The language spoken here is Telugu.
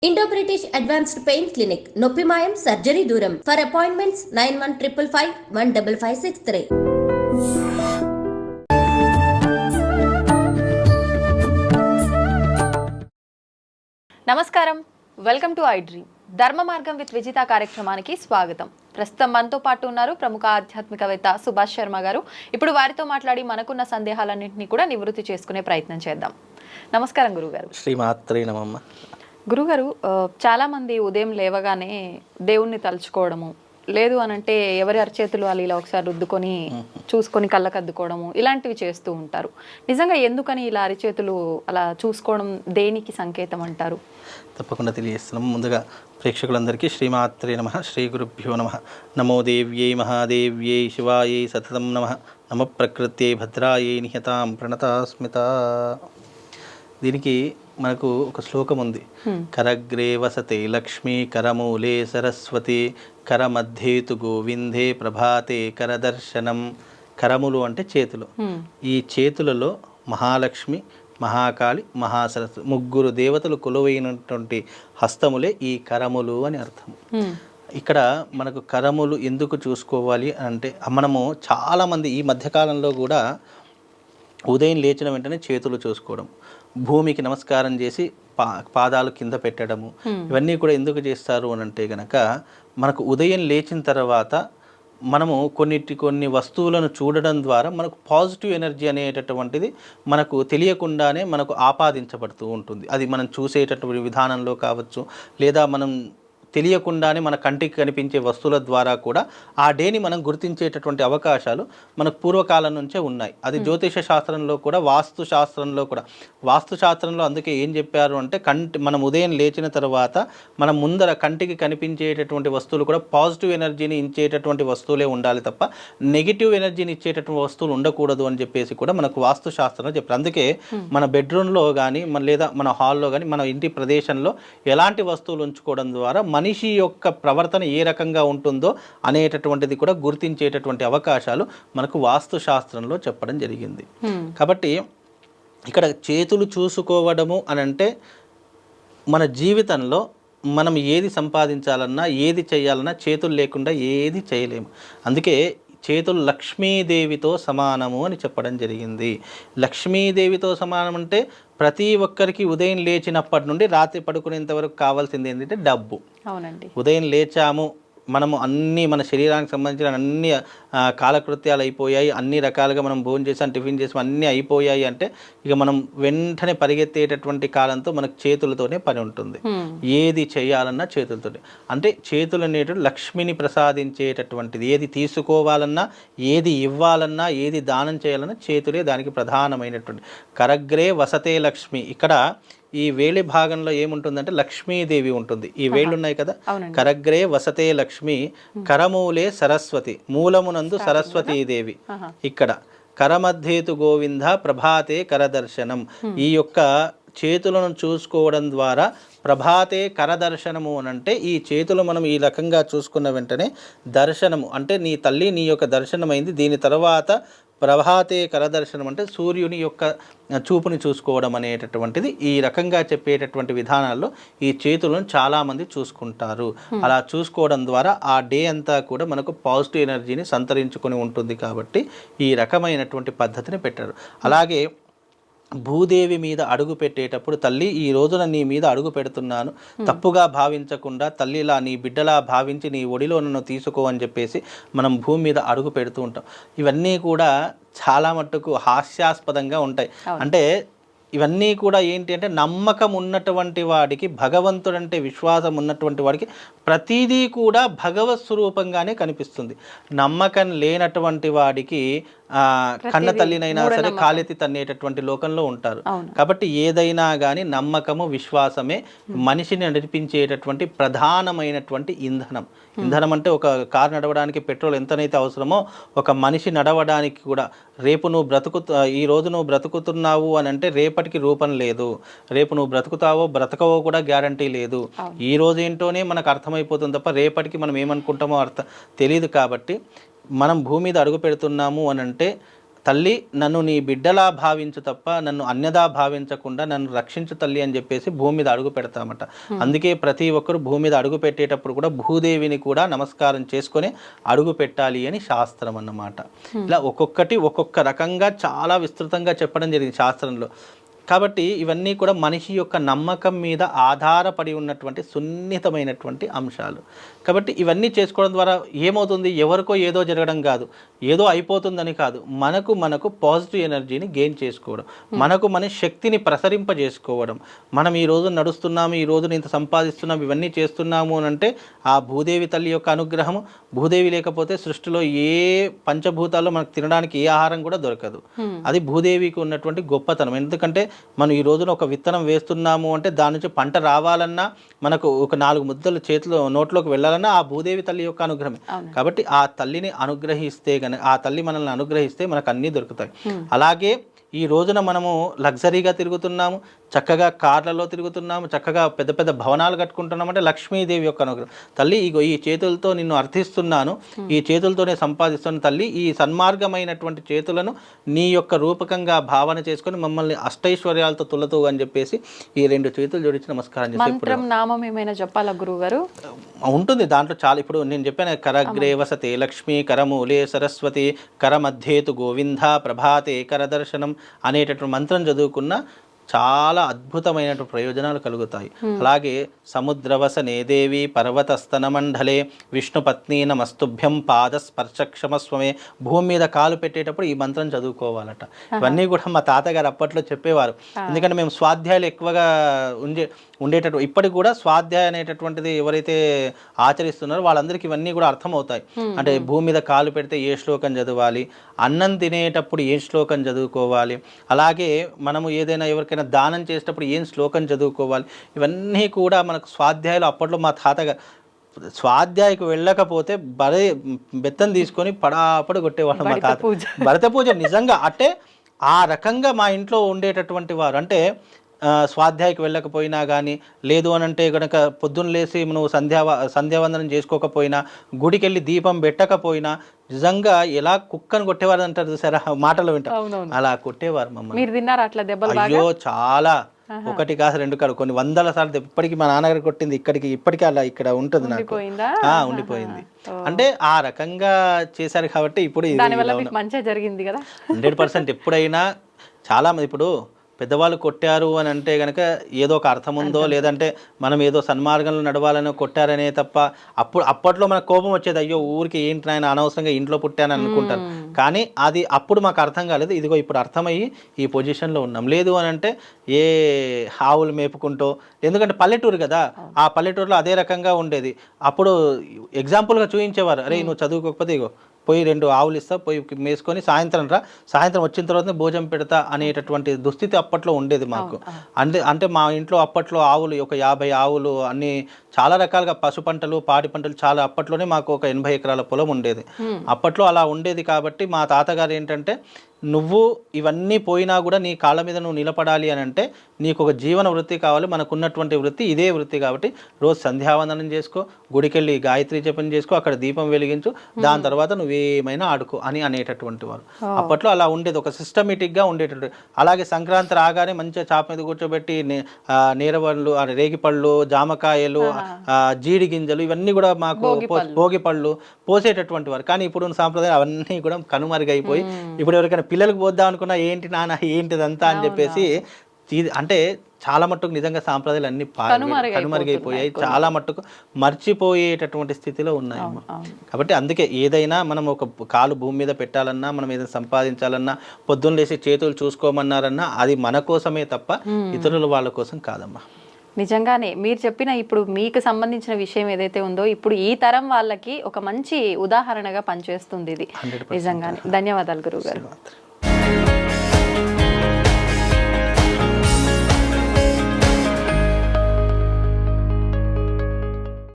Indo British advanced pain clinic నొప్పి మాయం సర్జరీ దూరం ఫర్ అపాయింట్మెంట్స్ 9155515563. నమస్కారం, వెల్కమ్ టు ఐ డ్రీమ్. ధర్మ మార్గం విత్ విజిత కార్యక్రమానికి స్వాగతం. ప్రస్తుతం మనతో పాటు ఉన్నారు ప్రముఖ ఆధ్యాత్మికవేత్త సుభాష్ శర్మ గారు. ఇప్పుడు వారితో మాట్లాడి మనకున్న సందేహాలన్నింటినీ కూడా నివృత్తి చేసుకునే ప్రయత్నం చేద్దాం. నమస్కారం గురుగారు. శ్రీమాత్రే నమః. గురుగారు, చాలామంది ఉదయం లేవగానే దేవుణ్ణి తలుచుకోవడము, లేదు అనంటే ఎవరి అరచేతులు వాళ్ళు ఇలా ఒకసారి రుద్దుకొని చూసుకొని కళ్ళకద్దుకోవడము, ఇలాంటివి చేస్తూ ఉంటారు. నిజంగా ఎందుకని ఇలా అరచేతులు అలా చూసుకోవడం దేనికి సంకేతం అంటారు? తప్పకుండా తెలియజేస్తున్నాం. ముందుగా ప్రేక్షకులందరికీ శ్రీమాత్రే నమః, శ్రీ గురుభ్యో నమః. నమో దేవ్యై మహాదేవ్యై శివాయై సతతం నమః. నమ ప్రకృత్యై భద్రాయై నిహతాం ప్రణతాస్మిత. దీనికి మనకు ఒక శ్లోకం ఉంది. కరగ్రే వసతే లక్ష్మీ కరమూలే సరస్వతి కరమధ్యేతు గోవిందే ప్రభాతే కరదర్శనం. కరములు అంటే చేతులు. ఈ చేతులలో మహాలక్ష్మి, మహాకాళి, మహాసరస్వతి ముగ్గురు దేవతలు కొలువైనటువంటి హస్తములే ఈ కరములు అని అర్థం. ఇక్కడ మనకు కరములు ఎందుకు చూసుకోవాలి అంటే, మనము చాలామంది ఈ మధ్యకాలంలో కూడా ఉదయం లేచిన వెంటనే చేతులు చూసుకోవడం, భూమికి నమస్కారం చేసి పాదాలు కింద పెట్టడము, ఇవన్నీ కూడా ఎందుకు చేస్తారు అని అంటే గనక, మనకు ఉదయం లేచిన తర్వాత మనము కొన్ని వస్తువులను చూడడం ద్వారా మనకు పాజిటివ్ ఎనర్జీ అనేటటువంటిది మనకు తెలియకుండానే మనకు ఆపాదించబడుతూ ఉంటుంది. అది మనం చూసేటటువంటి విధానంలో కావచ్చు, లేదా మనం తెలియకుండానే మన కంటికి కనిపించే వస్తువుల ద్వారా కూడా ఆ డేని మనం గుర్తించేటటువంటి అవకాశాలు మనకు పూర్వకాలం నుంచే ఉన్నాయి. అది జ్యోతిష శాస్త్రంలో కూడా, వాస్తుశాస్త్రంలో అందుకే ఏం చెప్పారు అంటే, మనం ఉదయం లేచిన తర్వాత మనం ముందర కంటికి కనిపించేటటువంటి వస్తువులు కూడా పాజిటివ్ ఎనర్జీని ఇచ్చేటటువంటి వస్తువులే ఉండాలి తప్ప నెగిటివ్ ఎనర్జీని ఇచ్చేటటువంటి వస్తువులు ఉండకూడదు అని చెప్పేసి కూడా మనకు వాస్తుశాస్త్రంలో చెప్పారు. అందుకే మన బెడ్రూమ్లో కానీ లేదా మన హాల్లో కానీ మన ఇంటి ప్రదేశంలో ఎలాంటి వస్తువులు ఉంచుకోవడం ద్వారా మనిషి యొక్క ప్రవర్తన ఏ రకంగా ఉంటుందో అనేటటువంటిది కూడా గుర్తించేటటువంటి అవకాశాలు మనకు వాస్తు శాస్త్రంలో చెప్పడం జరిగింది. కాబట్టి ఇక్కడ చేతులు చూసుకోవడము అని అంటే, మన జీవితంలో మనం ఏది సంపాదించాలన్నా, ఏది చేయాలన్నా చేతులు లేకుండా ఏది చేయలేము. అందుకే చేతులు లక్ష్మీదేవితో సమానము అని చెప్పడం జరిగింది. లక్ష్మీదేవితో సమానం అంటే ప్రతి ఒక్కరికి ఉదయం లేచినప్పటి నుండి రాత్రి పడుకునేంత వరకు కావాల్సింది ఏంటంటే డబ్బు. అవునండి. ఉదయం లేచాము, మనము అన్నీ మన శరీరానికి సంబంధించిన అన్ని కాలకృత్యాలు అయిపోయాయి, అన్ని రకాలుగా మనం భోజనం చేసాం, టిఫిన్ చేసాం, అన్నీ అయిపోయాయి అంటే ఇక మనం వెంటనే పరిగెత్తేటటువంటి కాలంతో మనకు చేతులతోనే పని ఉంటుంది. ఏది చేయాలన్నా చేతులతోనే. అంటే చేతులు అనేటువంటి లక్ష్మిని ప్రసాదించేటటువంటిది. ఏది తీసుకోవాలన్నా, ఏది ఇవ్వాలన్నా, ఏది దానం చేయాలన్నా చేతులే దానికి ప్రధానమైనటువంటి. కరగ్రే వసతే లక్ష్మి. ఇక్కడ ఈ వేలి భాగంలో ఏముంటుందంటే లక్ష్మీదేవి ఉంటుంది. ఈ వేళ్ళు ఉన్నాయి కదా, కరగ్రే వసతే లక్ష్మి కరమూలే సరస్వతి, మూలమునందు సరస్వతీదేవి. ఇక్కడ కరమధ్యేతు గోవింద ప్రభాతే కరదర్శనం. ఈ యొక్క చేతులను చూసుకోవడం ద్వారా ప్రభాతే కరదర్శనము అని అంటే, ఈ చేతులు మనం ఈ రకంగా చూసుకున్న వెంటనే దర్శనము అంటే నీ తల్లి నీ యొక్క దర్శనమైంది. దీని తర్వాత ప్రభాతే కరదర్శనం అంటే సూర్యుని యొక్క చూపుని చూసుకోవడం అనేటటువంటిది. ఈ రకంగా చెప్పేటటువంటి విధానాల్లో ఈ చేతులను చాలామంది చూసుకుంటారు. అలా చూసుకోవడం ద్వారా ఆ డే అంతా కూడా మనకు పాజిటివ్ ఎనర్జీని సంతరించుకొని ఉంటుంది. కాబట్టి ఈ రకమైనటువంటి పద్ధతిని పెట్టారు. అలాగే భూదేవి మీద అడుగు పెట్టేటప్పుడు, తల్లి ఈ రోజున నీ మీద అడుగు పెడుతున్నాను, తప్పుగా భావించకుండా తల్లిలా నీ బిడ్డలా భావించి నీ ఒడిలో నన్ను తీసుకో అని చెప్పేసి మనం భూమి మీద అడుగు పెడుతూ ఉంటాం. ఇవన్నీ కూడా చాలా మట్టుకు హాస్యాస్పదంగా ఉంటాయి. అంటే ఇవన్నీ కూడా ఏంటి అంటే, నమ్మకం ఉన్నటువంటి వాడికి, భగవంతుడంటే విశ్వాసం ఉన్నటువంటి వాడికి ప్రతిదీ కూడా భగవత్ స్వరూపంగానే కనిపిస్తుంది. నమ్మకం లేనటువంటి వాడికి కన్న తల్లినైనా సరే కాలెత్తి తన్నేటటువంటి లోకంలో ఉంటారు. కాబట్టి ఏదైనా కానీ నమ్మకము, విశ్వాసమే మనిషిని నడిపించేటటువంటి ప్రధానమైనటువంటి ఇంధనం. ఇంధనం అంటే ఒక కారు నడవడానికి పెట్రోల్ ఎంతనైతే అవసరమో, ఒక మనిషి నడవడానికి కూడా. రేపు నువ్వు ఈ రోజు నువ్వు బ్రతుకుతున్నావు అని అంటే రేపటికి రూపం లేదు. రేపు నువ్వు బ్రతకవో కూడా గ్యారంటీ లేదు. ఈ రోజు ఏంటోనే మనకు అర్థమైపోతుంది తప్ప రేపటికి మనం ఏమనుకుంటామో తెలియదు. కాబట్టి మనం భూమి మీద అడుగు పెడుతున్నాము అని అంటే తల్లి నన్ను నీ బిడ్డలా భావించు తప్ప నన్ను అన్యదా భావించకుండా నన్ను రక్షించు తల్లి అని చెప్పేసి భూమి మీద అడుగు పెడతామట. అందుకే ప్రతి ఒక్కరు భూమి మీద అడుగు పెట్టేటప్పుడు కూడా భూదేవిని కూడా నమస్కారం చేసుకొని అడుగు పెట్టాలి అని శాస్త్రం అన్నమాట. ఇలా ఒక్కొక్కటి ఒక్కొక్క రకంగా చాలా విస్తృతంగా చెప్పడం జరిగింది శాస్త్రంలో. కాబట్టి ఇవన్నీ కూడా మనిషి యొక్క నమ్మకం మీద ఆధారపడి ఉన్నటువంటి సున్నితమైనటువంటి అంశాలు. కాబట్టి ఇవన్నీ చేసుకోవడం ద్వారా ఏమవుతుంది, ఎవరికో ఏదో జరగడం కాదు, ఏదో అయిపోతుందని కాదు, మనకు పాజిటివ్ ఎనర్జీని గెయిన్ చేసుకోవడం, మన శక్తిని ప్రసరింపజేసుకోవడం. మనం ఈ రోజు నడుస్తున్నాము, ఈ రోజు ఇంత సంపాదిస్తున్నాము, ఇవన్నీ చేస్తున్నాము అని అంటే ఆ భూదేవి తల్లి యొక్క అనుగ్రహము. భూదేవి లేకపోతే సృష్టిలో ఏ పంచభూతాల్లో మనకు తినడానికి ఏ ఆహారం కూడా దొరకదు. అది భూదేవికి ఉన్నటువంటి గొప్పతనం. ఎందుకంటే మనం ఈ రోజున ఒక విత్తనం వేస్తున్నాము అంటే దాని నుంచి పంట రావాలన్నా, మనకు ఒక 4 ముద్దలు చేతిలో నోట్లోకి వెళ్ళాలన్నా ఆ భూదేవి తల్లి యొక్క అనుగ్రహమే. కాబట్టి ఆ తల్లిని అనుగ్రహిస్తే ఆ తల్లి మనల్ని అనుగ్రహిస్తే మనకు అన్నీ దొరుకుతాయి. అలాగే ఈ రోజున మనము లగ్జరీగా తిరుగుతున్నాము, చక్కగా కార్లలో తిరుగుతున్నాము, చక్కగా పెద్ద పెద్ద భవనాలు కట్టుకుంటున్నాము అంటే లక్ష్మీదేవి యొక్క అనుగ్రహం. తల్లి ఇగో ఈ చేతులతో నిన్ను అర్థిస్తున్నాను, ఈ చేతులతోనే సంపాదిస్తున్నాను తల్లి, ఈ సన్మార్గమైనటువంటి చేతులను నీ యొక్క రూపకంగా భావన చేసుకొని మమ్మల్ని అష్టైశ్వర్యాలతో తులతూ అని చెప్పేసి ఈ 2 చేతులు జోడించి నమస్కారం చేసి మంత్రం నామం ఏమైనా చెప్పాలా గురువు గారు? ఉంటుంది దాంట్లో చాలా. ఇప్పుడు నేను చెప్పాను, కరగ్రే వసతే లక్ష్మి, కరమూలే సరస్వతి, కరమధ్యేతు గోవింద, ప్రభాతే కరదర్శనం అనేటటువంటి మంత్రం చదువుకున్న చాలా అద్భుతమైనటువంటి ప్రయోజనాలు కలుగుతాయి. అలాగే సముద్రవసనే దేవి పర్వతస్తన మండలే విష్ణుపత్ని నమస్తుభ్యం పాద స్పర్శక్షమస్వమే. భూమి మీద కాలు పెట్టేటప్పుడు ఈ మంత్రం చదువుకోవాలట. ఇవన్నీ కూడా మా తాతగారు అప్పట్లో చెప్పేవారు. ఎందుకంటే మేము స్వాధ్యాయాలు ఎక్కువగా ఉండేటట్టు ఇప్పటికి కూడా స్వాధ్యాయ అనేటటువంటిది ఎవరైతే ఆచరిస్తున్నారో వాళ్ళందరికీ ఇవన్నీ కూడా అర్థమవుతాయి. అంటే భూమి మీద కాలు పెడితే ఏ శ్లోకం చదవాలి, అన్నం తినేటప్పుడు ఏ శ్లోకం చదువుకోవాలి, అలాగే మనము ఏదైనా ఎవరికైనా దానం చేసేటప్పుడు ఏం శ్లోకం చదువుకోవాలి, ఇవన్నీ కూడా మనకు స్వాధ్యాయులు అప్పట్లో మా తాతగారు స్వాధ్యాయకు వెళ్ళకపోతే బెత్తం తీసుకొని పడాపడి కొట్టేవాళ్ళు మా తాత. భరత పూజ నిజంగా అంటే ఆ రకంగా మా ఇంట్లో ఉండేటటువంటి వారు. అంటే స్వాధ్యాయకి వెళ్ళకపోయినా కానీ, లేదు అని అంటే కనుక పొద్దున్న లేసి నువ్వు సంధ్యావందనం చేసుకోకపోయినా, గుడికి వెళ్ళి దీపం పెట్టకపోయినా, నిజంగా ఎలా కుక్కను కొట్టేవారు అంటారు చూసారా మాటలు వింటారు, అలా కొట్టేవారు మమ్మల్ని. మీరు తిన్నారా అట్లా దెబ్బలు? అయ్యో చాలా, 1 కాదు 2 కాదు, కొన్ని 100 సార్లు. ఇప్పటికీ మా నాన్నగారు కొట్టింది ఇప్పటికీ అలా ఇక్కడ ఉంటుంది నాకు, ఉండిపోయింది. అంటే ఆ రకంగా చేశారు కాబట్టి ఇప్పుడు మంచిగా జరిగింది కదా 100%. ఎప్పుడైనా చాలా మంది ఇప్పుడు పెద్దవాళ్ళు కొట్టారు అని అంటే కనుక ఏదో ఒక అర్థం ఉందో, లేదంటే మనం ఏదో సన్మార్గంలో నడవాలని కొట్టారనే తప్ప, అప్పట్లో మనకు కోపం వచ్చేది, అయ్యో ఊరికి ఏంటి నాయన అనవసరంగా ఇంట్లో పుట్టాను అనుకుంటారు. కానీ అది అప్పుడు మాకు అర్థం కాలేదు. ఇదిగో ఇప్పుడు అర్థమయ్యి ఈ పొజిషన్లో ఉన్నాం. లేదు అని అంటే ఏ ఆవులు మేపుకుంటూ, ఎందుకంటే పల్లెటూరు కదా, ఆ పల్లెటూరులో అదే రకంగా ఉండేది. అప్పుడు ఎగ్జాంపుల్గా చూపించేవారు, అరే నువ్వు చదువుకోకపోతే ఇగో పోయి 2 ఆవులు ఇస్తా, పోయి మేసుకొని సాయంత్రం వచ్చిన తర్వాత భోజనం పెడతా అనేటటువంటి దుస్థితి అప్పట్లో ఉండేది మాకు. అంటే మా ఇంట్లో అప్పట్లో ఆవులు ఒక 50 ఆవులు, అన్ని చాలా రకాలుగా పశు పంటలు, పాడి పంటలు చాలా. అప్పట్లోనే మాకు ఒక 80 ఎకరాల పొలం ఉండేది. అప్పట్లో అలా ఉండేది కాబట్టి మా తాతగారు ఏంటంటే, నువ్వు ఇవన్నీ పోయినా కూడా నీ కాళ్ళ మీద నువ్వు నిలబడాలి అని అంటే నీకు ఒక జీవన వృత్తి కావాలి. మనకున్నటువంటి వృత్తి ఇదే వృత్తి కాబట్టి రోజు సంధ్యావందనం చేసుకో, గుడికెళ్ళి గాయత్రి జపం చేసుకో, అక్కడ దీపం వెలిగించు, దాని తర్వాత నువ్వేమైనా ఆడుకో అని అనేటటువంటి వారు. అప్పట్లో అలా ఉండేది, ఒక సిస్టమేటిక్గా ఉండేటటువంటి. అలాగే సంక్రాంతి రాగానే మంచిగా చాప మీద కూర్చోబెట్టి నేరవళ్ళు, రేగిపళ్ళు, జామకాయలు, జీడి గింజలు ఇవన్నీ కూడా మాకు భోగి పళ్ళు పోసేటటువంటి వారు. కానీ ఇప్పుడు సాంప్రదాయం అవన్నీ కూడా కనుమరుగైపోయి ఇప్పుడు ఎవరికైనా పిల్లలకు పోద్దాం అనుకున్నా ఏంటి నాన్న ఏంటిదంతా అని చెప్పేసి, అంటే చాలా మట్టుకు నిజంగా సాంప్రదాయాలు అన్ని కనుమరుగైపోయాయి, చాలా మట్టుకు మర్చిపోయేటటువంటి స్థితిలో ఉన్నాయమ్మా. కాబట్టి అందుకే ఏదైనా మనం ఒక కాలు భూమి మీద పెట్టాలన్నా, మనం ఏదైనా సంపాదించాలన్నా, పొద్దున్న లేసి చేతులు చూసుకోమన్నారన్నా అది మన కోసమే తప్ప ఇతరుల వాళ్ళ కోసం కాదమ్మా. నిజంగానే మీరు చెప్పిన ఇప్పుడు మీకు సంబంధించిన విషయం ఏదైతే ఉందో ఇప్పుడు ఈ తరం వాళ్ళకి ఒక మంచి ఉదాహరణగా పనిచేస్తుంది ఇది. నిజంగానే ధన్యవాదాలు గురువు గారు.